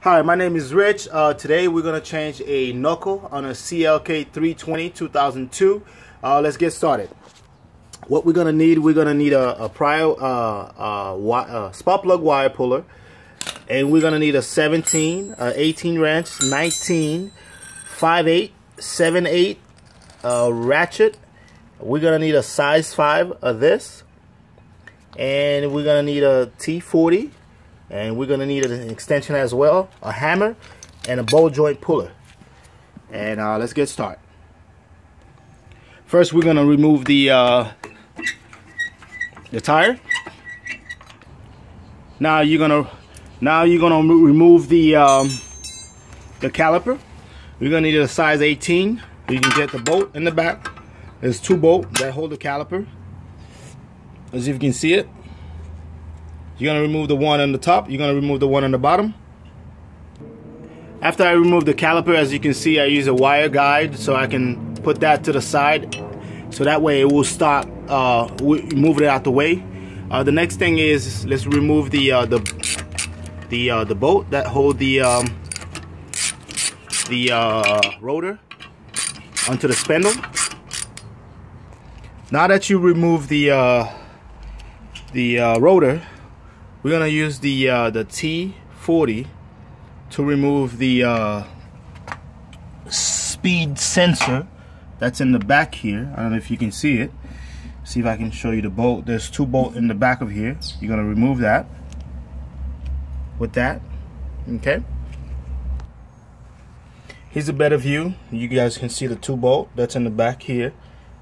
Hi, my name is Rich. Today we're going to change a knuckle on a CLK 320 2002. Let's get started. What we're going to need a spark plug wire puller, and we're going to need a 17, 18 wrench, 19, 5/8, 7/8 ratchet. We're going to need a size 5 of this, and we're going to need a T40. And we're going to need an extension as well, a hammer, and a ball joint puller. And let's get started. First, we're going to remove the tire. Now you're gonna remove the caliper. We're going to need a size 18. You can get the bolt in the back. There's 2 bolts that hold the caliper, as you can see it. You're going to remove the one on the top. You're going to remove the one on the bottom. After I remove the caliper, as you can see, I use a wire guide so I can put that to the side, so that way it will stop move it out the way. The next thing is, let's remove the bolt that hold the rotor onto the spindle. Now that you remove the rotor, we're gonna use the T40 to remove the speed sensor that's in the back here. I don't know if you can see it. See if I can show you the bolt. There's 2 bolts in the back of here. You're gonna remove that with that. Okay. Here's a better view. You guys can see the 2 bolts that's in the back here.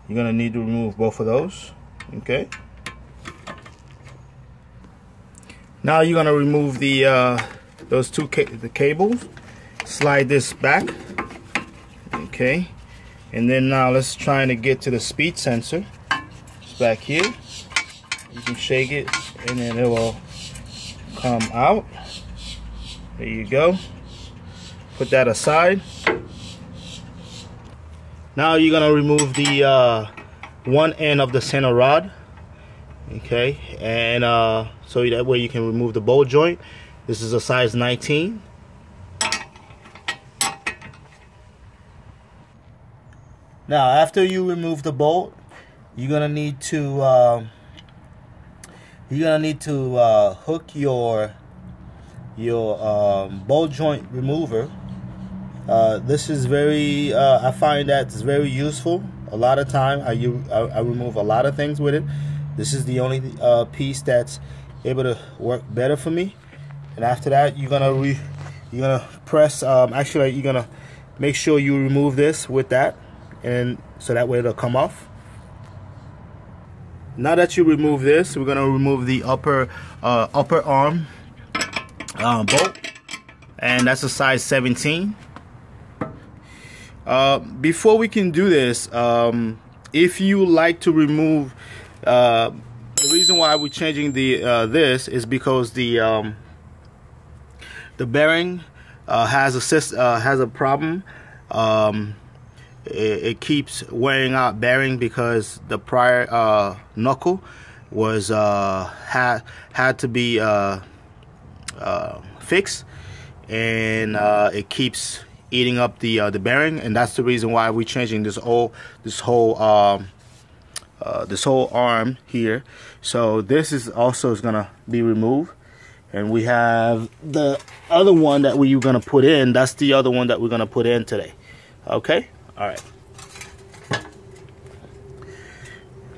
You're gonna need to remove both of those. Okay. Now you're gonna remove the those the cables. Slide this back. Okay, and then now let's try to get to the speed sensor. It's back here. You can shake it, and then it will come out. There you go. Put that aside. Now you're gonna remove the one end of the center rod. Okay, and so that way you can remove the ball joint. This is a size 19. Now, after you remove the bolt, you're gonna need to hook your ball joint remover. This is very I find that it's very useful. A lot of time I remove a lot of things with it. This is the only piece that's able to work better for me. And after that, you're gonna press. Actually, you're gonna make sure you remove this with that, and so that way it'll come off. Now that you remove this, we're gonna remove the upper arm bolt, and that's a size 17. Before we can do this, if you like to remove, the reason why we're changing the this is because the bearing has a problem. It keeps wearing out bearing because the prior knuckle was had to be fixed, and it keeps eating up the bearing, and that's the reason why we're changing this whole arm here. So this is also gonna be removed, and we have the other one that we're gonna put in. That's the other one that we're gonna put in today. Okay, all right.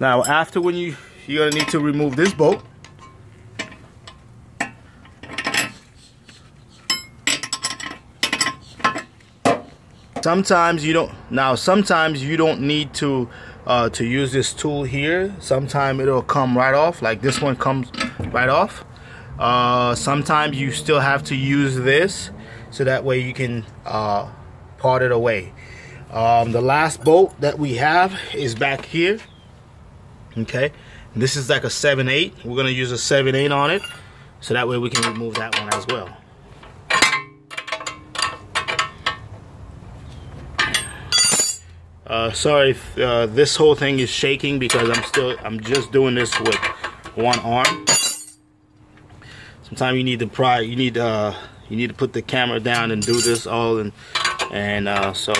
Now, after you're gonna need to remove this bolt. Sometimes you don't need to use this tool here. Sometimes it'll come right off, like this one comes right off. Sometimes you still have to use this, so that way you can part it away. The last bolt that we have is back here. Okay, this is like a 7/8. We're gonna use a 7/8 on it, so that way we can remove that one as well. Sorry if this whole thing is shaking, because I'm just doing this with one arm. Sometimes you need to you need to put the camera down and do this all, and so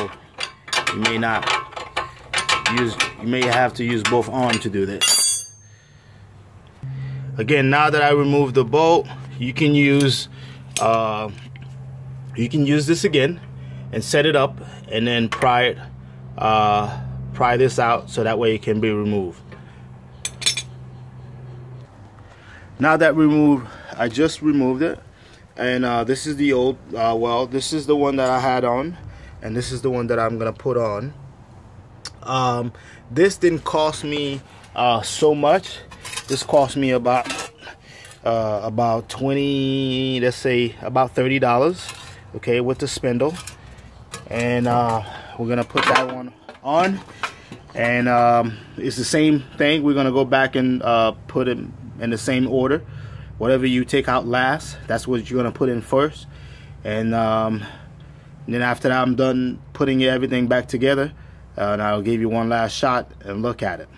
you may not use, you may have to use both arms to do this. Again, now that I removed the bolt, you can use this again and set it up, and then pry this out so that way it can be removed. Now that I just removed it, and this is the old, well, this is the one that I had on, and this is the one that I'm gonna put on. This didn't cost me so much. This cost me about 20, let's say about $30, okay, with the spindle. And we're gonna put that one on, and it's the same thing. We're gonna go back and put it in the same order. Whatever you take out last, that's what you're gonna put in first, and then after that I'm done putting everything back together, and I'll give you one last shot and look at it.